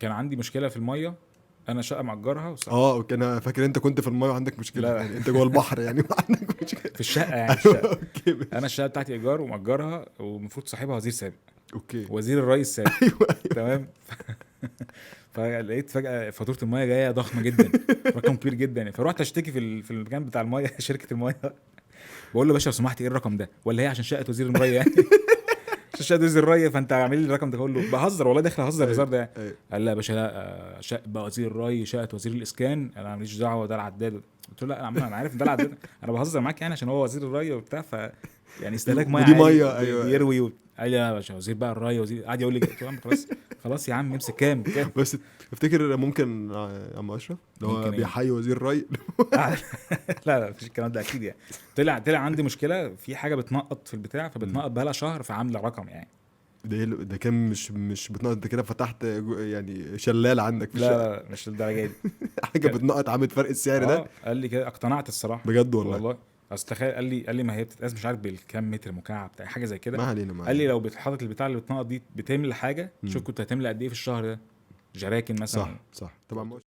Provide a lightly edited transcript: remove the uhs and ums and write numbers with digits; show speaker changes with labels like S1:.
S1: كان عندي مشكله في الميه، انا شقه مأجرها
S2: اوكي، انا فاكر انت كنت في المايه وعندك مشكله.
S1: لا.
S2: يعني انت جوه البحر يعني وعندك مشكله.
S1: في الشقه يعني في
S2: ايوه
S1: الشقه.
S2: اوكي
S1: انا
S2: ماشي.
S1: الشقه بتاعتي ايجار ومأجرها، والمفروض صاحبها وزير سابق،
S2: اوكي
S1: وزير الرئيس سابق.
S2: ايوه ايوه.
S1: تمام. فلقيت فجاه فاتوره الميه جايه ضخمه جدا، رقم كبير جدا يعني. فروحت اشتكي في المكان بتاع الميه شركه الميه. بقول له باشا لو سمحت ايه الرقم ده، ولا هي عشان شقه وزير الميه يعني؟ عشان شقه وزير الري فانت عامل لي الرقم ده؟ اقول له بهزر والله، داخل اهزر الهزار
S2: ايوه
S1: ده يعني.
S2: ايوه.
S1: قال لا يا باشا لا، شقه بقى وزير الري، شقه وزير الاسكان، انا ماليش دعوه، ده العداد. قلت له لا انا انا عارف ان ده العداد، انا بهزر معاك يعني عشان هو وزير الري وبتاع، يعني استهلاك ميه
S2: ودي
S1: عالي
S2: ميه ايوه.
S1: بيروي قال لي لا يا باشا وزير بقى الري وزير، قعد يقول لي قلت له يا عم خلاص خلاص يا عم امسك كام كام.
S2: بس تفتكر ممكن عم اشرف اللي هو
S1: ممكن ايه؟
S2: بيحيي وزير الري؟
S1: لا لا مفيش الكلام ده اكيد يعني. طلع عندي مشكله في حاجه بتنقط في البتاع، فبتنقط بقى لها شهر، فعامله رقم يعني.
S2: ده كان مش بتنقط، انت كده فتحت يعني شلال عندك في
S1: لا
S2: الشقه.
S1: لا مش للدرجه دي.
S2: حاجه بتنقط عامل فرق السعر ده.
S1: قال لي كده، اقتنعت الصراحه.
S2: بجد والله.
S1: والله. اصل تخيل، قال لي ما هي بتتقاس مش عارف بالكام متر مكعب بتاع حاجه زي كده.
S2: ما علينا ما
S1: قال لي
S2: علينا.
S1: لو بتحطط البتاع اللي بتنقط دي بتملى حاجه، شوف
S2: مم.
S1: كنت هتملى قد ايه في الشهر ده، جراكن مثلا.
S2: صح صح طبعا.